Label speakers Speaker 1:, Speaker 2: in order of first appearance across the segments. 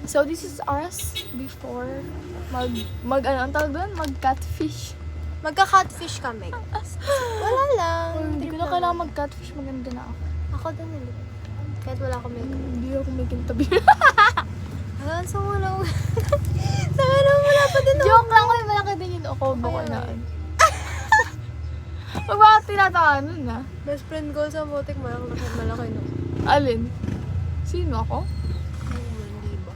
Speaker 1: So this is us before ano ang tawag doon? Mag-catfish.
Speaker 2: Magka-catfish kami. Wala lang.
Speaker 1: Hindi ko na kailangan mag-catfish, maganda na ako.
Speaker 2: Ako din hindi. Kahit wala akong makeup.
Speaker 1: Hindi ako may kintabi.
Speaker 2: Hanggang sa wala ko. Sana wala pa din ako.
Speaker 1: Joke lang, may malaki din yung okobo ko na. Pag bakit tinatakanan na?
Speaker 2: Best friend ko sa Motek, malaki no.
Speaker 1: Alin? Sino ako?
Speaker 2: Hindi ba?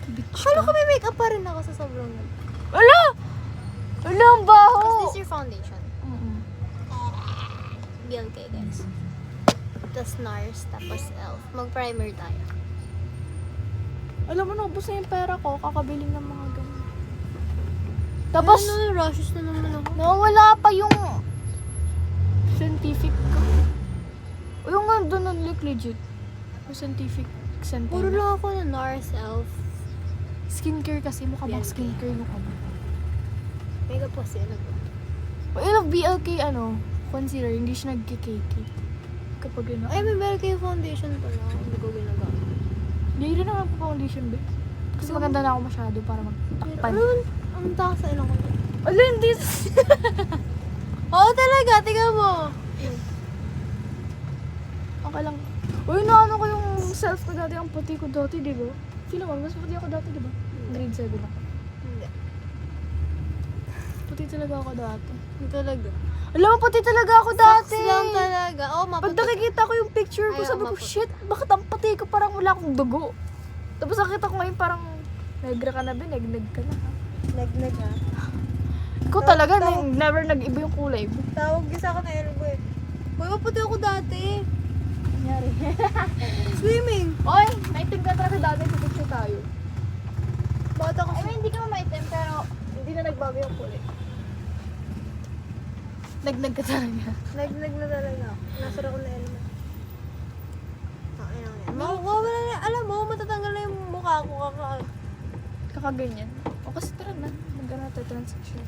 Speaker 1: Bitch
Speaker 2: Akala ko
Speaker 1: ka.
Speaker 2: may makeup pa rin ako sa sobrang yun.
Speaker 1: Ala! Ala, ang
Speaker 2: Is
Speaker 1: baho!
Speaker 2: this your foundation? BLK guys. Tapos NARS, tapos ELF. Mag-primer tayo.
Speaker 1: Alam mo, naubos na yung pera ko. Kakabili ng mga ganun. Tapos,
Speaker 2: Ano, rushes na naman ako.
Speaker 1: nawawala pa yung scientific ko. Yung nga doon nun, like legit. Yung scientific center.
Speaker 2: Puro lang ako na NARS, ELF.
Speaker 1: Skincare kasi, mukha bang
Speaker 2: BLK.
Speaker 1: skincare yung ano.
Speaker 2: Makeup kasi ano ba?
Speaker 1: I love BLK, concealer, hindi siya nagkikake. Kapag yun
Speaker 2: Ay, may BLK foundation pala. Hindi ko ginagamit.
Speaker 1: Hindi rin naman po foundation, be. Kasi maganda na ako masyado para magtakpan.
Speaker 2: Ano? Ang takas sa ilang ko.
Speaker 1: Ala, hindi.
Speaker 2: Oo talaga, tingnan mo.
Speaker 1: Okay lang. Uy, naano ko yung self ko dati, ang puti ko dati, di ba? Feel mo, mas puti ako dati, di ba? Grade 7 ako.
Speaker 2: Hindi.
Speaker 1: Puti talaga ako dati.
Speaker 2: Hindi talaga.
Speaker 1: Alam mo, puti talaga ako dati.
Speaker 2: Socks lang talaga. Oo,
Speaker 1: Pag nakikita ko yung picture ko,
Speaker 2: Ayaw,
Speaker 1: sabi ko,
Speaker 2: maputi.
Speaker 1: shit, bakit ang puti ko parang wala akong dugo? Tapos nakita ko ngayon parang, negra ka na, be, negneg ka na. Ha?
Speaker 2: Nag-nag ha.
Speaker 1: Ikaw talaga, never nag-iba yung kulay mo.
Speaker 2: Tawag isa ako na elbow eh. Boy, maputi ako dati.
Speaker 1: Nangyari.
Speaker 2: Swimming.
Speaker 1: Oy, naitim ka talaga dati, pipicture tayo.
Speaker 2: Bata ko.
Speaker 1: I mean, hindi ka maitim, pero hindi na nagbago yung kulay. Nagnag ka talaga.
Speaker 2: Nag-nag na talaga ako. Nasara ko na elbow. Mawawala na. Alam mo, matatanggal na yung mukha ko kaka.
Speaker 1: Kakaganyan. O kasi tara na, mag-ano tayo transaction.